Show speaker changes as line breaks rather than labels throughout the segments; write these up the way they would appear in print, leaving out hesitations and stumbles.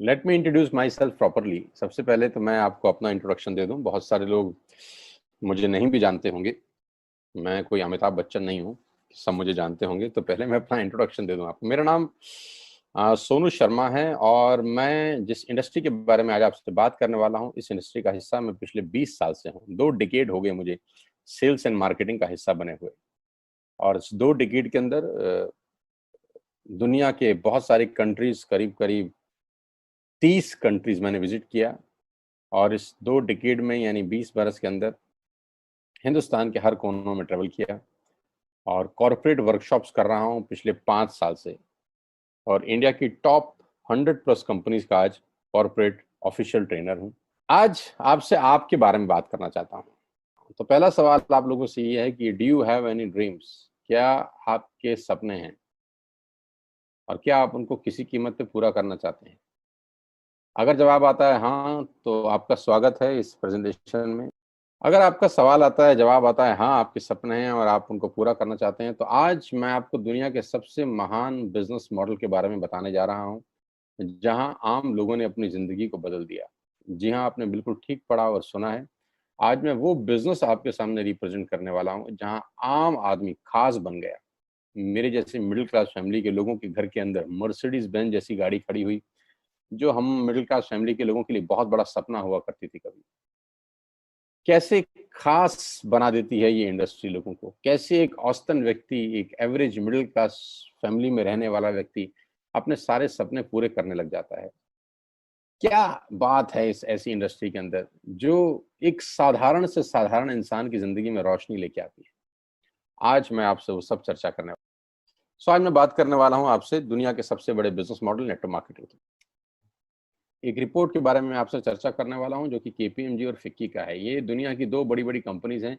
Let me introduce my self properly. सबसे पहले तो मैं आपको अपना इंट्रोडक्शन दे दूं। बहुत सारे लोग मुझे नहीं भी जानते होंगे। मैं कोई अमिताभ बच्चन नहीं हूं, सब मुझे जानते होंगे। तो पहले मैं अपना इंट्रोडक्शन दे दूं आपको। मेरा नाम सोनू शर्मा है और मैं जिस इंडस्ट्री के बारे में आज आपसे बात करने वाला हूं, इस इंडस्ट्री का हिस्सा मैं पिछले 20 साल से हूं। 2 डिकेड हो गए मुझे सेल्स एंड मार्केटिंग का हिस्सा बने हुए। और इस 2 डिकेड के अंदर दुनिया के बहुत सारी कंट्रीज, करीब करीब 30 कंट्रीज मैंने विजिट किया। और इस 2 डिकेड में यानी 20 बरस के अंदर हिंदुस्तान के हर कोनों में ट्रेवल किया और कॉरपोरेट वर्कशॉप्स कर रहा हूं पिछले 5 साल से। और इंडिया की टॉप 100 प्लस कंपनीज का आज कॉरपोरेट ऑफिशियल ट्रेनर हूं। आज आपसे आपके बारे में बात करना चाहता हूं। तो पहला सवाल आप लोगों से ये है कि do you have any dreams? क्या आपके सपने हैं और क्या आप उनको किसी कीमत पे पूरा करना चाहते हैं? अगर जवाब आता है हाँ, तो आपका स्वागत है इस प्रेजेंटेशन में। अगर आपका सवाल आता है, जवाब आता है हाँ, आपके सपने हैं और आप उनको पूरा करना चाहते हैं, तो आज मैं आपको दुनिया के सबसे महान बिजनेस मॉडल के बारे में बताने जा रहा हूं, जहां आम लोगों ने अपनी जिंदगी को बदल दिया। जी हाँ, आपने बिल्कुल ठीक पढ़ा और सुना है। आज मैं वो बिजनेस आपके सामने रिप्रेजेंट करने वाला हूं, जहां आम आदमी खास बन गया। मेरे जैसे मिडिल क्लास फैमिली के लोगों के घर के अंदर मर्सिडीज बेंज जैसी गाड़ी खड़ी हुई, जो हम मिडिल क्लास फैमिली के लोगों के लिए बहुत बड़ा सपना हुआ करती थी कभी। कैसे खास बना देती है ये इंडस्ट्री लोगों को। कैसे एक औसतन व्यक्ति, एक एवरेज मिडिल क्लास फैमिली में रहने वाला व्यक्ति अपने सारे सपने पूरे करने लग जाता है। क्या बात है इस ऐसी इंडस्ट्री के अंदर जो एक साधारण से साधारण इंसान की जिंदगी में रोशनी लेके आती है। आज मैं आपसे वो सब चर्चा करने वाला हूं। आज मैं बात करने वाला हूं आपसे दुनिया के सबसे बड़े बिजनेस मॉडल नेटवर्क मार्केटिंग। एक रिपोर्ट के बारे में आपसे चर्चा करने वाला हूं, जो कि केपीएमजी और फिक्की का है। ये दुनिया की 2 बड़ी बड़ी कंपनीज हैं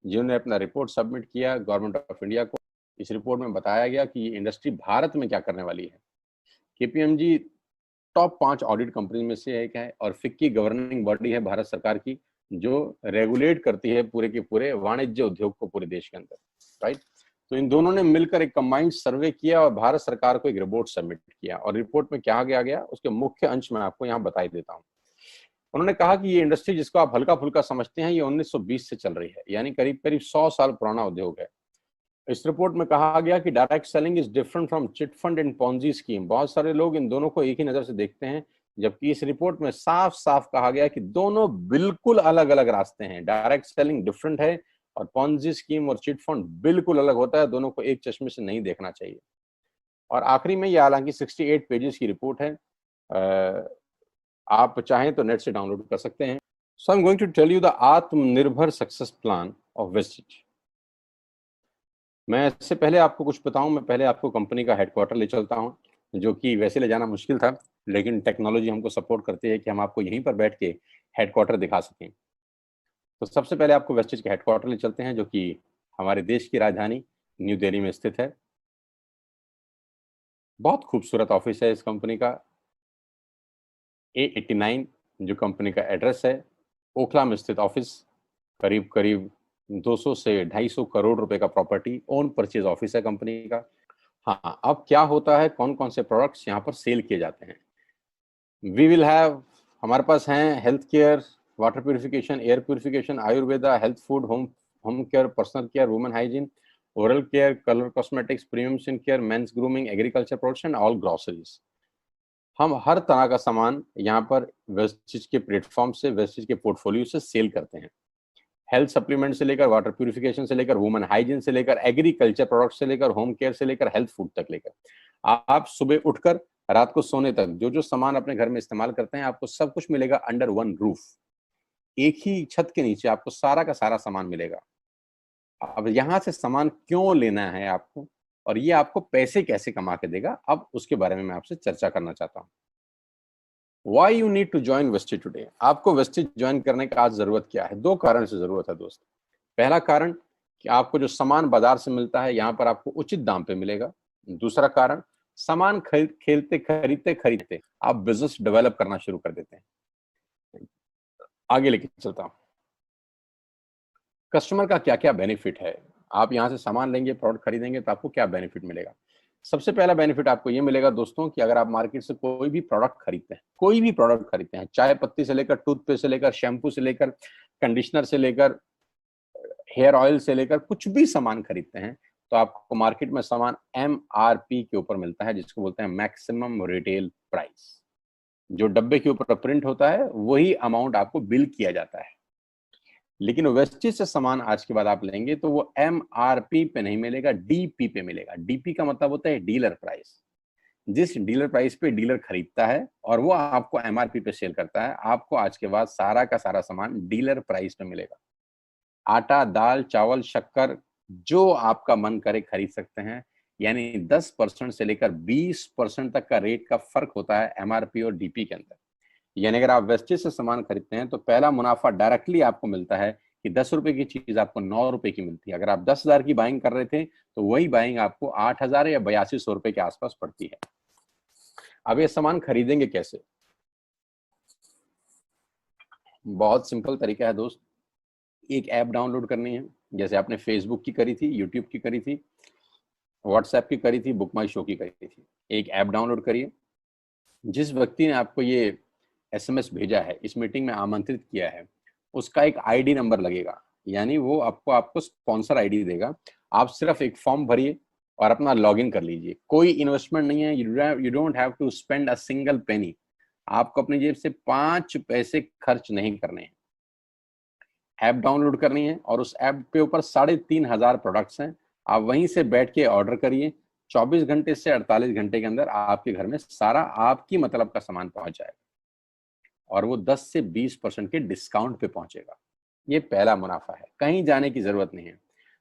जिन्होंने अपना रिपोर्ट सबमिट किया गवर्नमेंट ऑफ इंडिया को। इस रिपोर्ट में बताया गया कि ये इंडस्ट्री भारत में क्या करने वाली है। केपीएमजी टॉप 5 ऑडिट कंपनी में से एक है और फिक्की गवर्निंग बॉडी है भारत सरकार की, जो रेगुलेट करती है पूरे के पूरे वाणिज्य उद्योग को पूरे देश के अंदर, राइट। तो इन दोनों ने मिलकर एक कंबाइंड सर्वे किया और भारत सरकार को एक रिपोर्ट सबमिट किया। और रिपोर्ट में क्या गया उसके मुख्य अंश में आपको यहाँ बताई देता हूँ। उन्होंने कहा कि ये इंडस्ट्री जिसको आप हल्का फुल्का समझते हैं, ये 1920 से चल रही है, यानी करीब करीब 100 साल पुराना उद्योग है। इस रिपोर्ट में कहा गया कि direct selling is different from chit fund and Ponzi scheme. बहुत सारे लोग इन दोनों को एक ही नजर से देखते हैं, जबकि इस रिपोर्ट में साफ साफ कहा गया कि दोनों बिल्कुल अलग अलग रास्ते हैं। डायरेक्ट सेलिंग डिफरेंट है और पॉन्जी स्कीम और चिट फंड बिल्कुल अलग होता है। दोनों को एक चश्मे से नहीं देखना चाहिए। और आखिरी में ये हालांकि 68 पेजेस की रिपोर्ट है, आप चाहें तो नेट से डाउनलोड कर सकते हैं। So I am going to tell you the आत्मनिर्भर सक्सेस प्लान ऑफ वेस्टिज। मैं इससे पहले आपको कुछ बताऊं, मैं पहले आपको कंपनी का हेडक्वार्टर ले चलता हूं, जो कि वैसे ले जाना मुश्किल था, लेकिन टेक्नोलॉजी हमको सपोर्ट करती है कि हम आपको यहीं पर बैठ के हेडक्वार्टर दिखा सकें। तो सबसे पहले आपको वेस्टिज के हेडक्वार्टर ले चलते हैं, जो कि हमारे देश की राजधानी न्यू दिल्ली में स्थित है। बहुत खूबसूरत ऑफिस है इस कंपनी का। A89 जो कंपनी का एड्रेस है, ओखला में स्थित ऑफिस। करीब करीब 200 से 250 करोड़ रुपए का प्रॉपर्टी ओन परचेज ऑफिस है कंपनी का। हाँ, अब क्या होता है, कौन कौन से प्रोडक्ट्स यहाँ पर सेल किए जाते हैं। वी विल हैव, हमारे पास हैं health care, water purification, air purification, Ayurveda, health food, home home care, personal care, women hygiene, oral care, colour cosmetics, premium skin care, mains grooming, agriculture products and all groceries. हम हर तरह का सामान यहाँ पर Vestige के platform से, Vestige के portfolio से सेल करते हैं। हेल्थ सप्लीमेंट से लेकर, वाटर प्यूरिफिकेशन से लेकर, वुमेन हाइजीन से लेकर, एग्रीकल्चर प्रोडक्ट से लेकर, होम केयर से लेकर, हेल्थ फूड तक लेकर, आप सुबह उठकर रात को सोने तक जो जो सामान अपने घर में इस्तेमाल करते हैं, आपको सब कुछ मिलेगा अंडर वन रूफ। एक ही छत के नीचे आपको सारा का सारा सामान मिलेगा। अब यहाँ से सामान क्यों लेना है आपको, और ये आपको पैसे कैसे कमा के देगा, अब उसके बारे में मैं आपसे चर्चा करना चाहता हूँ। Why you need to join Vestige today? आपको वेस्टिज ज्वाइन करने का आज जरूरत क्या है? 2 कारण से जरूरत है दोस्त। पहला कारण कि आपको जो सामान बाजार से मिलता है, यहाँ पर आपको उचित दाम पे मिलेगा। दूसरा कारण, सामान खरीदते खरीदते आप बिजनेस डेवलप करना शुरू कर देते हैं। आगे लेके चलता हूँ। कस्टमर का क्या क्या बेनिफिट है, आप यहाँ से सामान लेंगे, प्रोडक्ट खरीदेंगे तो आपको क्या बेनिफिट मिलेगा। सबसे पहला बेनिफिट आपको ये मिलेगा दोस्तों कि अगर आप मार्केट से कोई भी प्रोडक्ट खरीदते हैं, कोई भी प्रोडक्ट खरीदते हैं, चाय पत्ती से लेकर टूथपेस्ट से लेकर शैम्पू से लेकर कंडीशनर से लेकर हेयर ऑयल से लेकर कुछ भी सामान खरीदते हैं, तो आपको मार्केट में सामान MRP के ऊपर मिलता है, जिसको बोलते हैं मैक्सिमम रिटेल प्राइस। जो डब्बे के ऊपर प्रिंट होता है वही अमाउंट आपको बिल किया जाता है। लेकिन वेस्टेज से सामान आज के बाद आप लेंगे तो वो MRP पे नहीं मिलेगा, DP पे मिलेगा। DP का मतलब होता है डीलर प्राइस। जिस डीलर प्राइस पे डीलर खरीदता है और वो आपको MRP पे सेल करता है, आपको आज के बाद सारा का सारा सामान डीलर प्राइस पे मिलेगा। आटा, दाल, चावल, शक्कर जो आपका मन करे खरीद सकते हैं। यानी 10% से लेकर 20% तक का रेट का फर्क होता है MRP और DP के अंदर। यानी अगर आप वेस्टेज से सामान खरीदते हैं तो पहला मुनाफा डायरेक्टली आपको मिलता है कि 10 रुपए की चीज आपको 9 रुपए की मिलती है। अगर आप 10,000 की बाइंग कर रहे थे तो वही बाइंग आपको 8,000 या 8200 रुपए के आसपास पड़ती है। अब ये सामान खरीदेंगे कैसे? बहुत सिंपल तरीका है दोस्त। एक ऐप डाउनलोड करनी है, जैसे आपने फेसबुक की करी थी, यूट्यूब की करी थी, व्हाट्सएप की करी थी, बुक माई शो की करी थी। एक ऐप डाउनलोड करिए। जिस व्यक्ति ने आपको ये SMS भेजा है, इस मीटिंग में आमंत्रित किया है, उसका एक ID नंबर लगेगा, यानी वो आपको स्पॉन्सर ID देगा। आप सिर्फ एक फॉर्म भरिए और अपना लॉगिन कर लीजिए। कोई इन्वेस्टमेंट नहीं है, you don't have to spend a single penny. आपको अपनी जेब से 5 पैसे खर्च नहीं करने हैं। ऐप डाउनलोड करनी है और उस ऐप पे ऊपर 3,500 प्रोडक्ट्स हैं। आप वहीं से बैठ के ऑर्डर करिए। 24 घंटे से 48 घंटे के अंदर आपके घर में सारा आपकी मतलब का सामान पहुंच जाएगा और वो 10 से 20% के डिस्काउंट पे पहुंचेगा। ये पहला मुनाफा है, कहीं जाने की जरूरत नहीं है।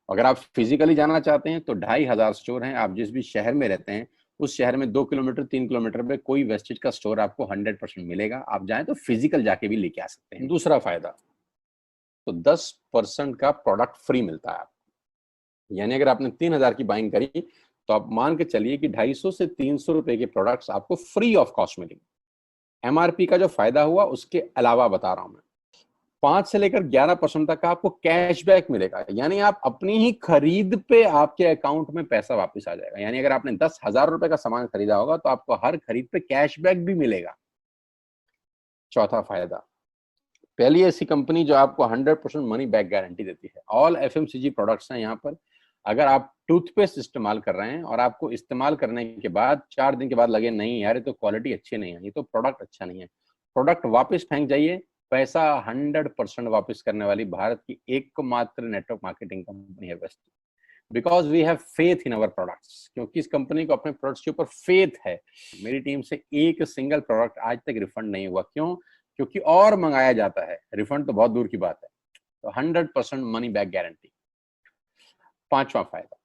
अगर आप फिजिकली जाना चाहते हैं तो 2,500 स्टोर हैं। आप जिस भी शहर में रहते हैं उस शहर में 2 किलोमीटर 3 किलोमीटर पे कोई वेस्टेज का स्टोर आपको 100% मिलेगा। आप जाएं तो फिजिकल जाके भी लेके आ सकते हैं। दूसरा फायदा, तो 10% का प्रोडक्ट फ्री मिलता है आपको। यानी अगर आपने 3,000 की बाइंग करी तो आप मान के चलिए कि 250 से 300 रुपए के प्रोडक्ट्स आपको फ्री ऑफ कॉस्ट मिलेंगे। MRP का जो फायदा हुआ उसके अलावा बता रहा हूं मैं, 5 से लेकर 11% तक का आपको कैशबैक मिलेगा। यानी आप अपनी ही खरीद पे आपके अकाउंट में पैसा वापस आ जाएगा। यानी अगर आपने 10,000 रुपए का सामान खरीदा होगा तो आपको हर खरीद पे कैशबैक भी मिलेगा। चौथा फायदा, पहली ऐसी कंपनी जो आपको 100% मनी बैक गारंटी देती है। ऑल FMCG प्रोडक्ट्स हैं यहाँ पर। अगर आप टूथपेस्ट इस्तेमाल कर रहे हैं और आपको इस्तेमाल करने के बाद 4 दिन के बाद लगे नहीं यार ये तो क्वालिटी अच्छी नहीं है, ये तो प्रोडक्ट अच्छा नहीं है, प्रोडक्ट वापस फेंक जाइए। पैसा 100% वापस करने वाली भारत की एकमात्र नेटवर्क मार्केटिंग कंपनी है best. Because we have faith in our products, क्योंकि इस कंपनी को अपने प्रोडक्ट्स के ऊपर फेथ है। मेरी टीम से एक सिंगल प्रोडक्ट आज तक रिफंड नहीं हुआ। क्यों? क्योंकि और मंगाया जाता है, रिफंड तो बहुत दूर की बात है। तो 100% मनी बैक गारंटी। पांचवा फायदा,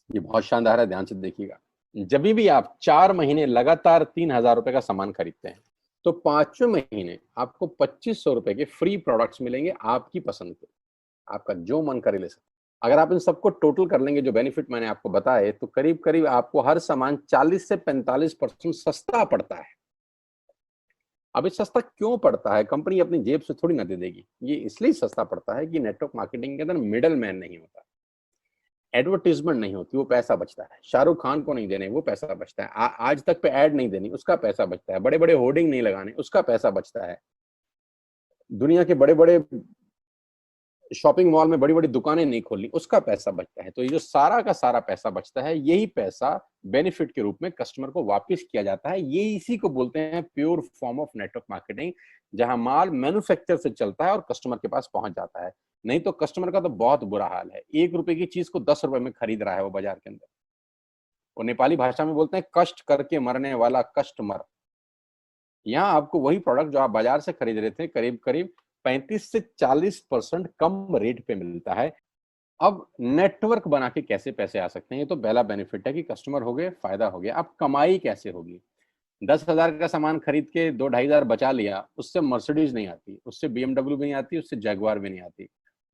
ये बहुत शानदार है, ध्यान से देखिएगा। जब भी आप 4 महीने लगातार 3,000 रुपए का सामान खरीदते हैं तो 5वें महीने आपको 2,500 रुपए के फ्री प्रोडक्ट्स मिलेंगे आपकी पसंद के। आपका जो मन करे ले सकते। अगर आप इन सबको टोटल कर लेंगे जो बेनिफिट मैंने आपको बताए, तो करीब करीब आपको हर सामान 40 से 45% सस्ता पड़ता है। अब ये सस्ता क्यों पड़ता है? कंपनी अपनी जेब से थोड़ी ना दे देगी। ये इसलिए सस्ता पड़ता है कि नेटवर्क मार्केटिंग के अंदर मिडल मैन नहीं होता, एडवर्टीजमेंट नहीं होती, वो पैसा बचता है। शाहरुख खान को नहीं देने, वो पैसा बचता है। आज तक पे ऐड नहीं देनी, उसका पैसा बचता है। बड़े बड़े होर्डिंग नहीं लगाने, उसका पैसा बचता है। दुनिया के बड़े बड़े शॉपिंग मॉल में बड़ी बड़ी दुकानें नहीं खोलनी, उसका पैसा बचता है। तो ये जो सारा का सारा पैसा बचता है, यही पैसा बेनिफिट के रूप में कस्टमर को वापस किया जाता है। ये इसी को बोलते हैं pure form of network marketing, जहां माल मैन्युफैक्चर से चलता है और कस्टमर के पास पहुंच जाता है। नहीं तो कस्टमर का तो बहुत बुरा हाल है। 1 रुपए की चीज को 10 रुपए में खरीद रहा है वो बाजार के अंदर। वो नेपाली भाषा में बोलते हैं कष्ट करके मरने वाला कस्टमर। यहाँ आपको वही प्रोडक्ट जो आप बाजार से खरीद रहे थे करीब करीब 35 से 40% कम रेट पे मिलता है। अब नेटवर्क बना के कैसे पैसे आ सकते हैं? ये तो पहला बेनिफिट है कि कस्टमर हो गए, फायदा हो गया। अब कमाई कैसे होगी? 10,000 का सामान खरीद के 2-2,500 बचा लिया, उससे मर्सिडीज नहीं आती, उससे BMW भी नहीं आती, उससे जगुआर भी नहीं आती,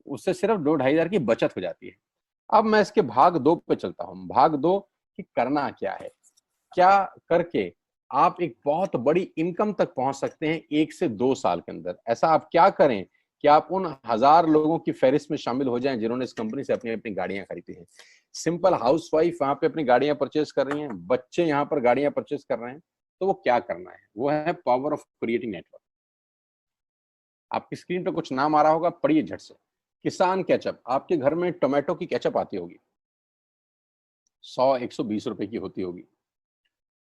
उससे सिर्फ 2-2,500 की बचत हो जाती है। अब मैं इसके भाग 2 पे चलता हूँ। भाग 2 कि करना क्या है, क्या करके आप एक बहुत बड़ी इनकम तक पहुंच सकते हैं 1 से 2 साल के अंदर। ऐसा आप क्या करें कि आप उन 1000 लोगों की फहरिस्त में शामिल हो जाएं जिन्होंने इस कंपनी से अपनी अपनी गाड़ियां खरीदी हैं। सिंपल हाउसवाइफ वहां पे अपनी गाड़ियां परचेज कर रही हैं, बच्चे यहाँ पर गाड़ियां परचेज कर रहे हैं, तो वो क्या करना है? वो है पावर ऑफ क्रिएटिंग नेटवर्क। आपकी स्क्रीन पे कुछ नाम आ रहा होगा, पढ़िए झट से। किसान केचप, आपके घर में टोमेटो की केचप आती होगी, 100-120 रुपए की होती होगी,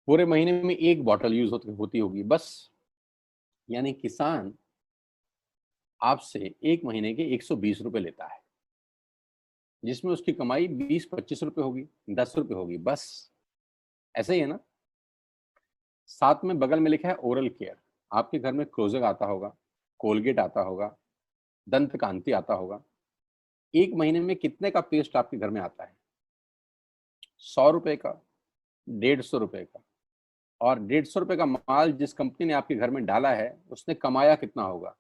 पूरे महीने में एक बॉटल यूज होती होगी बस। यानी किसान आपसे एक महीने के 120 रुपए लेता है, जिसमें उसकी कमाई 20-25 रुपए होगी, 10 रुपए होगी बस। ऐसा ही है ना? साथ में बगल में लिखा है ओरल केयर। आपके घर में क्लोजर आता होगा, कोलगेट आता होगा, दंत कांति आता होगा। एक महीने में कितने का पेस्ट आपके घर में आता है? 100 रुपए का, 150 रुपए का। और 150 रुपए का माल जिस कंपनी ने आपके घर में डाला है, उसने कमाया कितना होगा?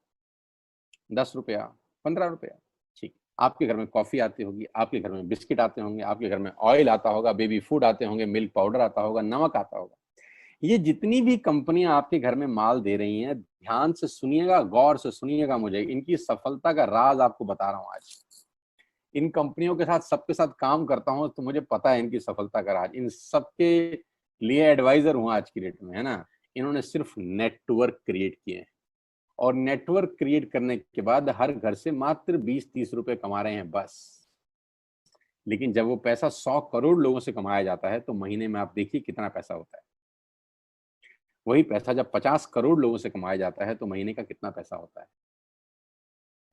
10 रुपया, 15 रुपया। ठीक। आपके घर में कॉफी आती होगी, आपके घर में बिस्किट आते होंगे, आपके घर में ऑयल आता होगा, बेबी फूड आते होंगे, मिल्क पाउडर आता होगा, नमक आता होगा। ये जितनी भी कंपनियां आपके घर में माल दे रही हैं, ध्यान से सुनिएगा, गौर से सुनिएगा, मुझे इनकी सफलता का राज आपको बता रहा हूं आज। इन कंपनियों के साथ, सबके साथ काम करता हूं, तो मुझे पता है इनकी सफलता का राज। इन सबके लिए एडवाइजर हूं आज की डेट में, है ना। इन्होंने सिर्फ नेटवर्क क्रिएट किए हैं, और नेटवर्क क्रिएट करने के बाद हर घर से मात्र 20-30 रुपए कमा रहे हैं बस। लेकिन जब वो पैसा 100 करोड़ लोगों से कमाया जाता है, तो महीने में आप देखिए कितना पैसा होता है। वही पैसा जब 50 करोड़ लोगों से कमाया जाता है, तो महीने का कितना पैसा होता है।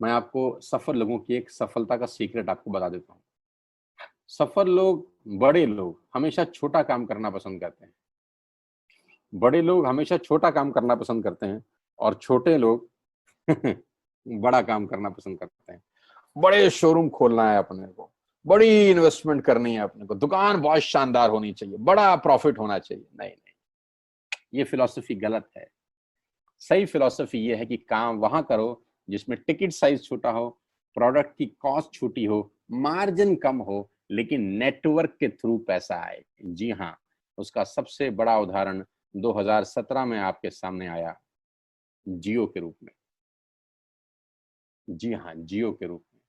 मैं आपको सफल लोगों की एक सफलता का सीक्रेट आपको बता देता हूँ। सफल लोग, बड़े लोग हमेशा छोटा काम करना पसंद करते हैं। बड़े लोग हमेशा छोटा काम करना पसंद करते हैं, और छोटे लोग बड़ा काम करना पसंद करते हैं। बड़े शोरूम खोलना है अपने को, बड़ी इन्वेस्टमेंट करनी है अपने को, दुकान बहुत शानदार होनी चाहिए, बड़ा प्रॉफिट होना चाहिए। नहीं नहीं, ये फिलॉसफी गलत है। सही फिलॉसफी ये है कि काम वहां करो जिसमें टिकट साइज छोटा हो, प्रोडक्ट की कॉस्ट छोटी हो, मार्जिन कम हो, लेकिन नेटवर्क के थ्रू पैसा आए। जी हाँ, उसका सबसे बड़ा उदाहरण 2017 में आपके सामने आया, जियो के रूप में। जी हाँ, जियो के रूप में,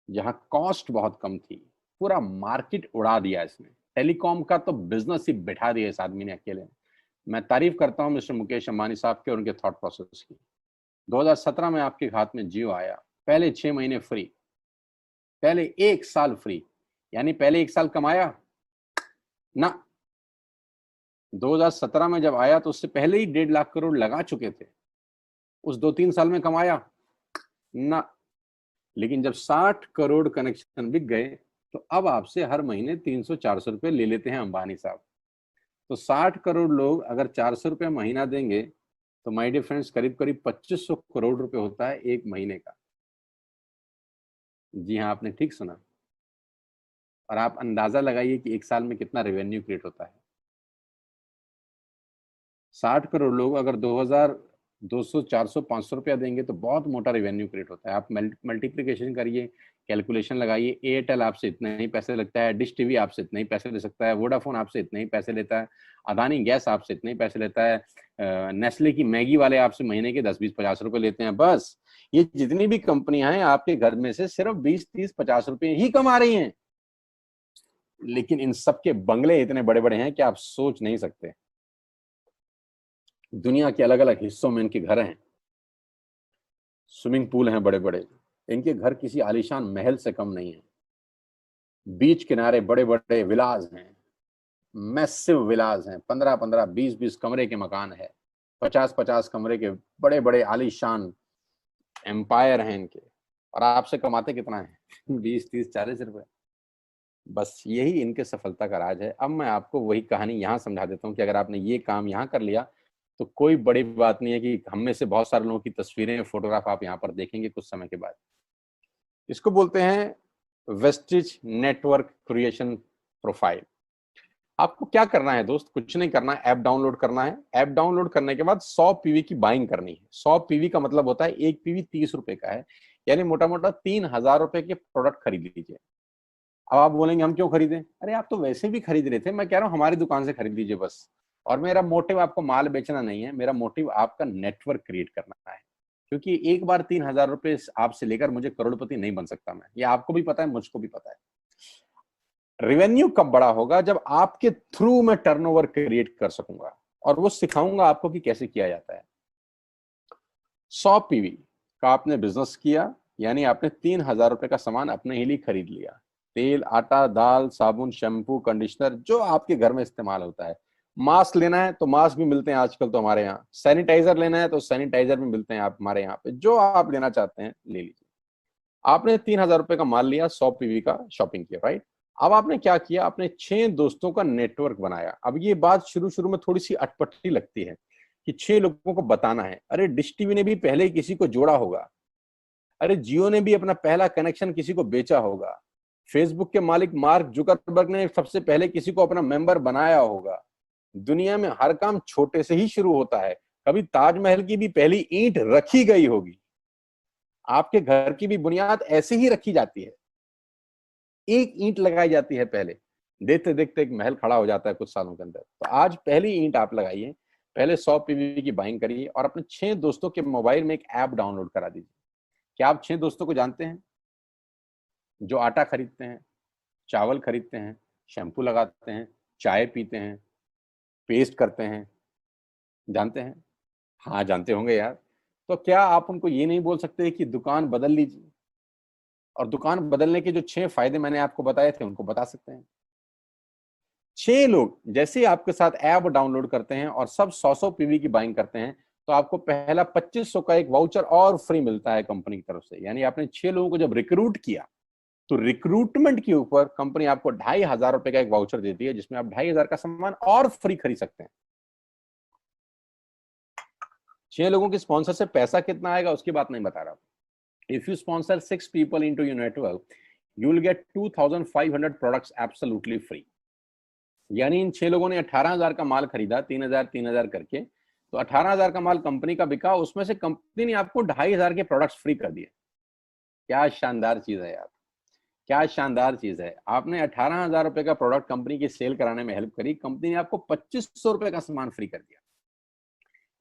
जहां कॉस्ट बहुत कम थी, पूरा मार्केट उड़ा दिया इसने। टेलीकॉम का तो बिजनेस ही बिठा दिया इस आदमी ने अकेले। मैं तारीफ करता हूं मिस्टर मुकेश अंबानी साहब के और उनके थॉट प्रोसेस की। 2017 में आपके हाथ में जियो आया, पहले 6 महीने फ्री, पहले 1 साल फ्री। यानी पहले 1 साल कमाया ना। 2017 में जब आया तो उससे पहले ही 1.5 लाख करोड़ लगा चुके थे। उस 2-3 साल में कमाया ना। लेकिन जब 60 करोड़ कनेक्शन बिक गए, तो अब आपसे हर महीने 300-400 रुपए ले लेते हैं अंबानी साहब। तो 60 करोड़ लोग अगर 400 रुपए महीना देंगे, तो माय डियर फ्रेंड्स, करीब करीब 2500 करोड़ रुपए होता है एक महीने का। जी हाँ, आपने ठीक सुना। और आप अंदाजा लगाइए कि 1 साल में कितना रेवेन्यू क्रिएट होता है। 60 करोड़ लोग अगर 2000, 200, 400, 500 रुपया देंगे, तो बहुत मोटा रेवेन्यू क्रिएट होता है। आप मल्टीप्लीकेशन करिए, कैलकुलेशन लगाइए। एयरटेल आपसे इतने ही पैसे लगता है, डिश टीवी आपसे इतने ही पैसे ले सकता है, वोडाफोन आपसे इतने ही पैसे लेता है, अदानी गैस आपसे इतने ही पैसे लेता है, नेस्ले की मैगी वाले आपसे महीने के 10-20-50 रुपए लेते हैं बस। ये जितनी भी कंपनियां हैं, आपके घर में से सिर्फ 20-30-50 रुपए ही कमा रही हैं। लेकिन इन सबके बंगले इतने बड़े बड़े हैं कि आप सोच नहीं सकते। दुनिया के अलग अलग हिस्सों में इनके घर हैं, स्विमिंग पूल हैं बड़े बड़े। इनके घर किसी आलीशान महल से कम नहीं है। बीच किनारे बड़े बड़े विलाज हैं, मैसिव विलाज हैं, 15-15, 20-20 कमरे के मकान है, 50-50 कमरे के बड़े बड़े आलीशान एम्पायर हैं इनके। और आपसे कमाते कितना है? 20-30-40 रुपए। बस यही इनके सफलता का राज है। अब मैं आपको वही कहानी यहाँ समझा देता हूँ कि अगर आपने ये काम यहाँ कर लिया, तो कोई बड़ी बात नहीं है कि हम में से बहुत सारे लोगों की तस्वीरें, फोटोग्राफ आप यहाँ पर देखेंगे कुछ समय के बाद। इसको बोलते हैं वेस्टिज नेटवर्क क्रिएशन प्रोफाइल। आपको क्या करना है दोस्त? कुछ नहीं करना है, ऐप डाउनलोड करना है। ऐप डाउनलोड करने के बाद 100 पीवी की बाइंग करनी है। 100 पीवी का मतलब होता है एक पीवी 30 रुपए का है, यानी मोटा मोटा 3000 रुपए के प्रोडक्ट खरीद लीजिए। अब आप बोलेंगे हम क्यों खरीदें? अरे आप तो वैसे भी खरीद रहे थे, मैं कह रहा हूँ हमारी दुकान से खरीद लीजिए बस। और मेरा मोटिव आपको माल बेचना नहीं है, मेरा मोटिव आपका नेटवर्क क्रिएट करना है। क्योंकि एक बार 3,000 रुपए आपसे लेकर मुझे करोड़पति नहीं बन सकता मैं, ये आपको भी पता है, मुझको भी पता है। रेवेन्यू कब बड़ा होगा? जब आपके थ्रू मैं टर्नओवर क्रिएट कर सकूंगा और वो सिखाऊंगा आपको कि कैसे किया जाता है। 100 पीवी का आपने बिजनेस किया, यानी आपने 3,000 रुपए का सामान अपने ही लिए खरीद लिया। तेल, आटा, दाल, साबुन, शैम्पू, कंडीशनर, जो आपके घर में इस्तेमाल होता है। मास्क लेना है तो मास्क भी मिलते हैं आजकल तो हमारे यहाँ। सैनिटाइजर लेना है तो सैनिटाइजर भी मिलते हैं आप हमारे यहाँ पे। जो आप लेना चाहते हैं ले लीजिए। आपने 3,000 रुपए का माल लिया, 100 पीवी का शॉपिंग किया, राइट? अब आपने क्या किया? आपने 6 दोस्तों का नेटवर्क बनाया। अब ये बात शुरू शुरू में थोड़ी सी अटपटी लगती है कि 6 लोगों को बताना है। अरे डिश टीवी ने भी पहले किसी को जोड़ा होगा, अरे जियो ने भी अपना पहला कनेक्शन किसी को बेचा होगा, फेसबुक के मालिक मार्क जुकरबर्ग ने सबसे पहले किसी को अपना मेंबर बनाया होगा। दुनिया में हर काम छोटे से ही शुरू होता है। कभी ताजमहल की भी पहली ईंट रखी गई होगी। आपके घर की भी बुनियाद ऐसे ही रखी जाती है। एक ईंट लगाई जाती है पहले, देखते देखते एक महल खड़ा हो जाता है कुछ सालों के अंदर। तो आज पहली ईंट आप लगाइए, पहले 100 पीवी की बाइंग करिए और अपने 6 दोस्तों के मोबाइल में एक ऐप डाउनलोड करा दीजिए। क्या आप 6 दोस्तों को जानते हैं जो आटा खरीदते हैं, चावल खरीदते हैं, शैम्पू लगाते हैं, चाय पीते हैं, पेस्ट करते हैं? जानते हैं? हाँ जानते होंगे यार। तो क्या आप उनको ये नहीं बोल सकते कि दुकान बदल लीजिए? और दुकान बदलने के जो 6 फायदे मैंने आपको बताए थे उनको बता सकते हैं। 6 लोग जैसे ही आपके साथ ऐप डाउनलोड करते हैं और सब 100 पीवी की बाइंग करते हैं, तो आपको पहला 2500 का एक वाउचर और फ्री मिलता है कंपनी की तरफ से। यानी आपने 6 लोगों को जब रिक्रूट किया तो रिक्रूटमेंट के ऊपर कंपनी आपको 2,500 रुपए का एक वाउचर देती है, जिसमें आप 2,500 का सामान और फ्री खरीद सकते हैं। 6 लोगों के स्पॉन्सर से पैसा कितना आएगा उसकी बात नहीं बता रहा। If you sponsor 6 people into your network, you will get 2,500 products absolutely free. यानी इन 6 लोगों ने 18,000 का माल खरीदा, 3,000 3,000 करके, तो 18,000 का माल कंपनी का बिका, उसमें से कंपनी ने आपको 2,500 के प्रोडक्ट्स फ्री कर दिए। क्या शानदार चीज है यार, क्या शानदार चीज है। आपने 18,000 रुपए का प्रोडक्ट कंपनी की सेल कराने में हेल्प करी, कंपनी ने आपको 2,500 रुपए का सामान फ्री कर दिया।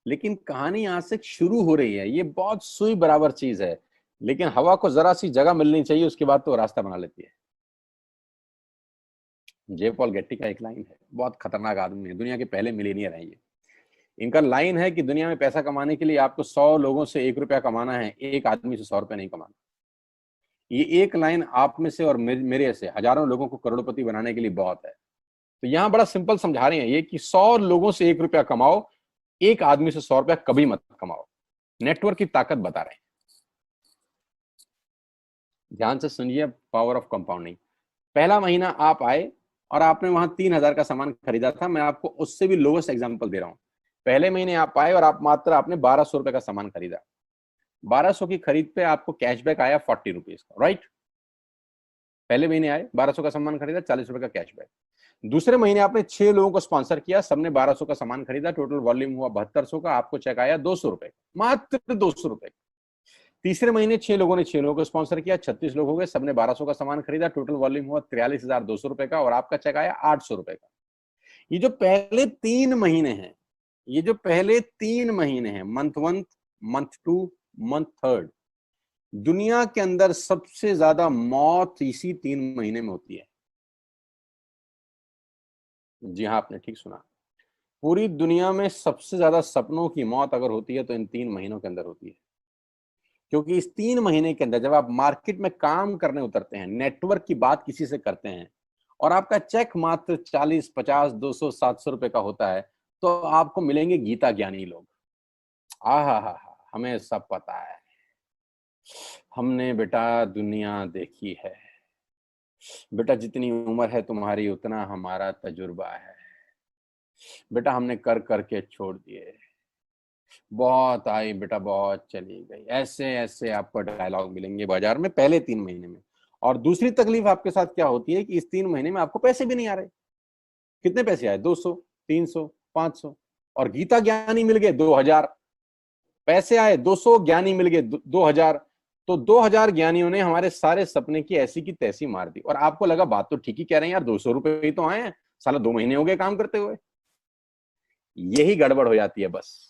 लेकिन कहानी यहां से शुरू हो रही है। ये बहुत सुई बराबर चीज है, लेकिन हवा को जरा सी जगह मिलनी चाहिए, उसके बाद तो रास्ता बना लेती है। जे पॉल गेट्टी का एक लाइन है, बहुत खतरनाक आदमी है, दुनिया के पहले मिलीनियर है ये। इनका लाइन है कि दुनिया में पैसा कमाने के लिए आपको 100 लोगों से 1 रुपया कमाना है, एक आदमी से 100 रुपया नहीं कमाना। ये एक लाइन आप में से और मेरे से हजारों लोगों को करोड़पति बनाने के लिए बहुत है। तो यहां बड़ा सिंपल समझा रहे हैं ये कि 100 लोगों से 1 रुपया कमाओ, एक आदमी से 100 रुपया कभी मत कमाओ। नेटवर्क की ताकत बता रहे हैं। ध्यान से सुनिए, पावर ऑफ कंपाउंडिंग। पहला महीना आप आए और आपने वहां 3,000 का सामान खरीदा था। मैं आपको उससे भी लोवेस्ट एग्जांपल दे रहा हूं। पहले महीने आप आए और आपने 1,200 रुपए का सामान खरीदा। 1,200 की खरीद पे आपको कैशबैक आया 40 रुपीज का, राइट? पहले महीने आए, 1,200 का सामान खरीदा, 40 रुपए का कैशबैक। दूसरे महीने आपने 6 लोगों को स्पॉन्सर किया, सबने 1,200 का सामान खरीदा, टोटल वॉल्यूम हुआ 7,200 का, आपको चेक आया 200 रुपए, मात्र 200 रुपए। तीसरे महीने 6 लोगों ने 6 लोगों को स्पॉन्सर किया, 36 लोग हो गए, सबने 1,200 का सामान खरीदा, टोटल वॉल्यूम हुआ 43,200 रुपए का, और आपका चेक आया 800 रुपए का। ये जो पहले 3 महीने हैं, ये जो पहले 3 महीने हैं, मंथ 1, मंथ 2, मंथ 3, दुनिया के अंदर सबसे ज्यादा मौत इसी 3 महीने में होती है। जी हाँ, आपने ठीक सुना। पूरी दुनिया में सबसे ज्यादा सपनों की मौत अगर होती है तो इन 3 महीनों के अंदर होती है। क्योंकि इस 3 महीने के अंदर जब आप मार्केट में काम करने उतरते हैं, नेटवर्क की बात किसी से करते हैं और आपका चेक मात्र 40, 50, 200, 700 रुपए का होता है, तो आपको मिलेंगे गीता ज्ञानी लोग। आहा, हमें सब पता है, हमने बेटा दुनिया देखी है, बेटा जितनी उम्र है तुम्हारी उतना हमारा तजुर्बा है, बेटा हमने कर करके छोड़ दिए, बहुत आई बेटा बहुत चली गई। ऐसे ऐसे आपको डायलॉग मिलेंगे बाजार में पहले 3 महीने में। और दूसरी तकलीफ आपके साथ क्या होती है कि इस 3 महीने में आपको पैसे भी नहीं आ रहे। कितने पैसे आए? 200, 300, 500, और गीता ज्ञानी मिल गए 2,000। पैसे आए 200, ज्ञानी मिल गए 2,000। तो 2,000 ज्ञानियों ने हमारे सारे सपने की ऐसी की तैसी मार दी। और आपको लगा बात तो ठीक ही कह रहे हैं यार, 200 रुपए ही तो आए हैं, साला 2 महीने हो गए काम करते हुए। यही गड़बड़ हो जाती है बस।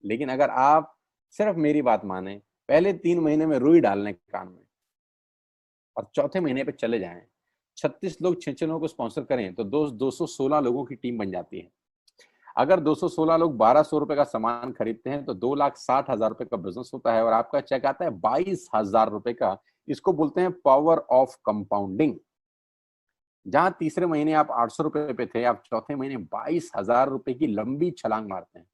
लेकिन अगर आप सिर्फ मेरी बात माने, पहले 3 महीने में रुई डालने कान में और चौथे महीने पे चले जाएं। 36 लोग 6 लोगों को स्पॉन्सर करें तो 216 लोगों की टीम बन जाती है। अगर 216 लोग 1200 रुपए का सामान खरीदते हैं तो 2,60,000 रुपए का बिजनेस होता है और आपका चेक आता है 22,000 रुपए का। इसको बोलते हैं पावर ऑफ कंपाउंडिंग। जहां तीसरे महीने आप 800 रुपए पे थे, आप चौथे महीने 22,000 रुपए की लंबी छलांग मारते हैं।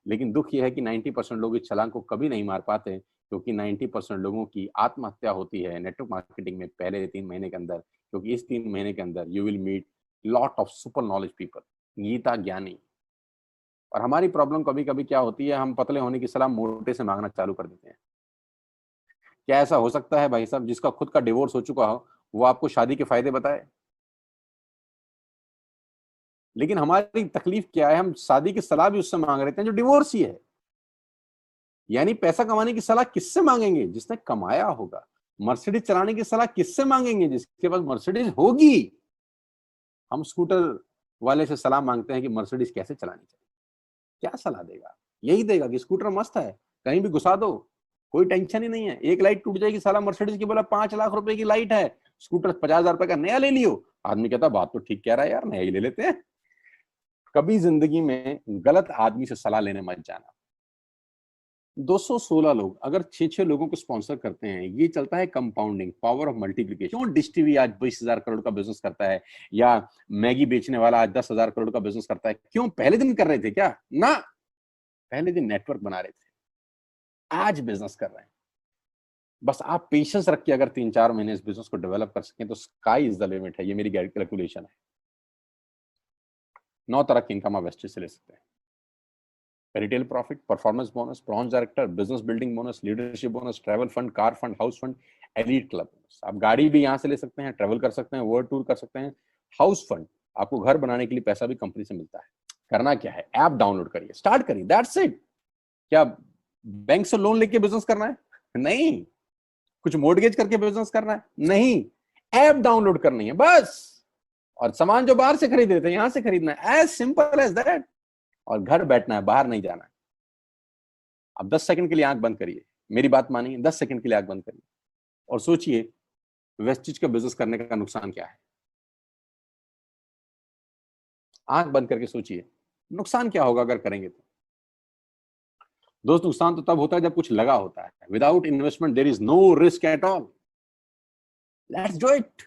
लेकिन दुख यह है कि 90% लोग इस छलांग को कभी नहीं मार पाते, क्योंकि 90% लोगों की आत्महत्या होती है नेटवर्क मार्केटिंग में पहले 3 महीने के अंदर। क्योंकि इस 3 महीने के अंदर you will meet lot of super knowledge people, Gita ज्ञानी। और हमारी प्रॉब्लम कभी कभी क्या होती है, हम पतले होने की सलाह मोटे से मांगना चालू कर देते हैं। क्या ऐसा हो सकता है भाई साहब, जिसका खुद का डिवोर्स हो चुका हो वो आपको शादी के फायदे बताए? लेकिन हमारी तकलीफ क्या है, हम शादी की सलाह भी उससे मांग रहे हैं जो डिवोर्स ही है। यानी पैसा कमाने की सलाह किससे मांगेंगे? जिसने कमाया होगा। मर्सिडीज चलाने की सलाह किससे मांगेंगे? जिसके पास मर्सिडीज होगी। हम स्कूटर वाले से सलाह मांगते हैं कि मर्सिडीज कैसे चलानी चाहिए। क्या सलाह देगा? यही देगा कि स्कूटर मस्त है, कहीं भी घुसा दो, कोई टेंशन ही नहीं है। एक लाइट टूट जाएगी, साला मर्सिडीज की बोला 5 लाख रुपए की लाइट है, स्कूटर 50,000 रुपए का नया ले लियो। आदमी कहता बात तो ठीक कह रहा है यार, नया ही ले लेते हैं। कभी जिंदगी में गलत आदमी से सलाह लेने मत जाना। 216 लोग अगर 6 लोगों को स्पॉन्सर करते हैं, ये चलता है कंपाउंडिंग, पावर ऑफ मल्टीप्लिकेशन। क्यों डिश टीवी आज 20,000 करोड़ का बिजनेस करता है, या मैगी बेचने वाला आज 10,000 करोड़ का बिजनेस करता है? क्यों? पहले दिन कर रहे थे क्या? ना, पहले दिन नेटवर्क बना रहे थे, आज बिजनेस कर रहे हैं। बस आप पेशेंस रख के अगर 3-4 महीने इस बिजनेस को डेवलप कर सकें तो स्काई इज द लिमिट है। ये मेरी कैलकुलेशन है। 9 तरह की इनकम आप वेस्टेज से ले सकते हैं। Retail profit, performance bonus, bronze director, business building bonus, leadership bonus, travel fund, car fund, house fund, elite club bonus. आप गाड़ी भी यहाँ से ले सकते हैं, ट्रैवल कर सकते हैं, वर्ल्ड टूर कर सकते हैं। हाउस फंड, आपको घर बनाने के लिए पैसा भी कंपनी से मिलता है। करना क्या है, ऐप डाउनलोड करिए, स्टार्ट करिए, दैट्स इट। क्या बैंक से लोन लेके बिजनेस करना है? नहीं। कुछ मोर्टगेज करके बिजनेस करना है? नहीं। ऐप डाउनलोड करनी है बस। और सामान जो बाहर से खरीद रहे थे यहां से खरीदना है, एज सिंपल एज दैट। और घर बैठना है, बाहर नहीं जाना है। अब 10 सेकंड के लिए आंख बंद करिए, मेरी बात मानिए, 10 सेकंड के लिए आंख बंद करिए और सोचिए वेस्टिज का बिजनेस करने का नुकसान क्या है। आंख बंद करके सोचिए नुकसान क्या होगा अगर करेंगे तो। दोस्त, नुकसान तो तब होता है जब कुछ लगा होता है। Without investment there is no risk at all. Let's do it.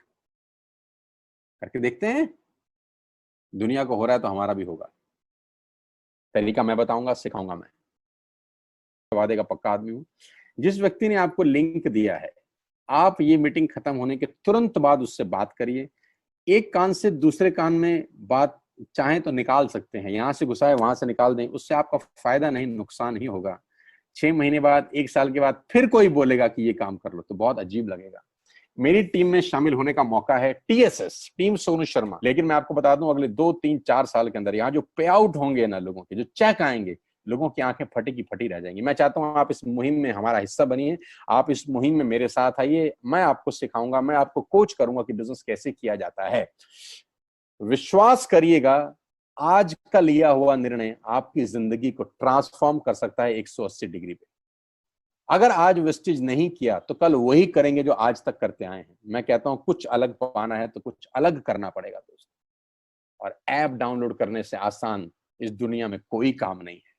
करके देखते हैं। दुनिया को हो रहा है तो हमारा भी होगा। तरीका मैं बताऊंगा, सिखाऊंगा मैं। वादे का पक्का आदमी हूं। जिस व्यक्ति ने आपको लिंक दिया है, आप ये मीटिंग खत्म होने के तुरंत बाद उससे बात करिए। एक कान से दूसरे कान में बात चाहें तो निकाल सकते हैं, यहां से घुसाए वहां से निकाल दें, उससे आपका फायदा नहीं नुकसान ही होगा। 6 महीने बाद, 1 साल के बाद फिर कोई बोलेगा कि ये काम कर लो तो बहुत अजीब लगेगा। मेरी टीम में शामिल होने का मौका है, टीएसएस, टीम सोनू शर्मा। लेकिन मैं आपको बता दूं, अगले 2-3-4 साल के अंदर यहाँ जो पे आउट होंगे ना लोगों के, जो चेक आएंगे, लोगों की आंखें फटी की फटी रह जाएंगी। मैं चाहता हूं आप इस मुहिम में हमारा हिस्सा बनिए, आप इस मुहिम में मेरे साथ आइए। मैं आपको सिखाऊंगा, मैं आपको कोच करूंगा कि बिजनेस कैसे किया जाता है। विश्वास करिएगा, आज का लिया हुआ निर्णय आपकी जिंदगी को ट्रांसफॉर्म कर सकता है 180 डिग्री पे। अगर आज वेस्टेज नहीं किया तो कल वही करेंगे जो आज तक करते आए हैं। मैं कहता हूं कुछ अलग पाना है तो कुछ अलग करना पड़ेगा दोस्त। और ऐप डाउनलोड करने से आसान इस दुनिया में कोई काम नहीं है।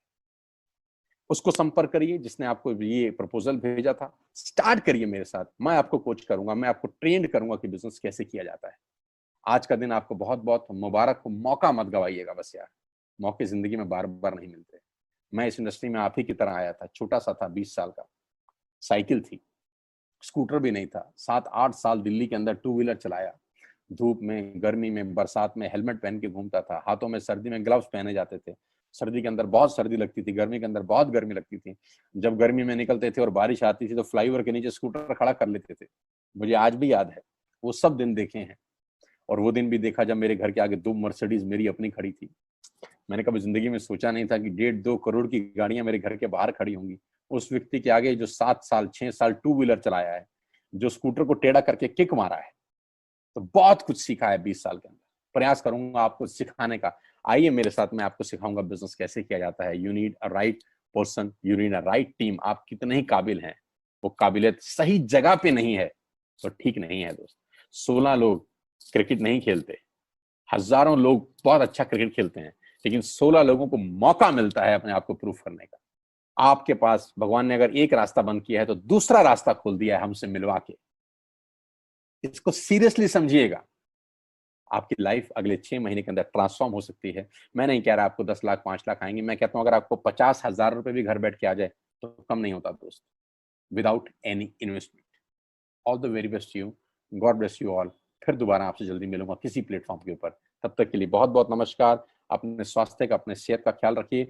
उसको संपर्क करिए जिसने आपको ये प्रपोजल भेजा था। स्टार्ट करिए मेरे साथ, मैं आपको कोच करूंगा, मैं आपको ट्रेन करूंगा कि बिजनेस कैसे किया जाता है। आज का दिन आपको बहुत बहुत मुबारक हो। मौका मत गवाइएगा बस यार, मौके जिंदगी में बार बार नहीं मिलते। मैं इस इंडस्ट्री में आप ही की तरह आया था, छोटा सा था, 20 साल का, साइकिल थी, स्कूटर भी नहीं था। 7-8 साल दिल्ली के अंदर टू व्हीलर चलाया, धूप में, गर्मी में, बरसात में हेलमेट पहन के घूमता था। हाथों में सर्दी में ग्लव्स पहने जाते थे। सर्दी के अंदर बहुत सर्दी लगती थी, गर्मी के अंदर बहुत गर्मी लगती थी। जब गर्मी में निकलते थे और बारिश आती थी तो फ्लाईओवर के नीचे स्कूटर खड़ा कर लेते थे। मुझे आज भी याद है, वो सब दिन देखे हैं। और वो दिन भी देखा जब मेरे घर के आगे 2 मर्सिडीज मेरी अपनी खड़ी थी। मैंने कभी जिंदगी में सोचा नहीं था कि 1.5-2 करोड़ की गाड़ियां मेरे घर के बाहर खड़ी होंगी। उस व्यक्ति के आगे जो 7 साल 6 साल टू व्हीलर चलाया है, जो स्कूटर को टेढ़ा करके किक मारा है, तो बहुत कुछ सीखा है 20 साल के अंदर। प्रयास करूंगा आपको सिखाने का। आइए मेरे साथ, मैं आपको सिखाऊंगा बिजनेस कैसे किया जाता है। You need a right person, you need a right team. आप कितने ही काबिल हैं, वो काबिलियत सही जगह पे नहीं है तो ठीक नहीं है दोस्त। 16 लोग क्रिकेट नहीं खेलते, हजारों लोग बहुत अच्छा क्रिकेट खेलते हैं, लेकिन 16 लोगों को मौका मिलता है अपने आप को प्रूफ करने का। आपके पास भगवान ने अगर एक रास्ता बंद किया है तो दूसरा रास्ता खोल दिया है हमसे मिलवा के। इसको सीरियसली समझिएगा। आपकी लाइफ अगले 6 महीने के अंदर ट्रांसफॉर्म हो सकती है। मैं नहीं कह रहा आपको 10 लाख 5 लाख आएंगे, मैं कहता हूं अगर आपको 50,000 रुपए भी घर बैठ के आ जाए तो कम नहीं होता दोस्त, without any investment. All the very best you, God bless you all. फिर दोबारा आपसे जल्दी मिलूंगा किसी प्लेटफॉर्म के ऊपर। तब तक के लिए बहुत बहुत नमस्कार। अपने स्वास्थ्य का, अपने सेहत का ख्याल रखिए।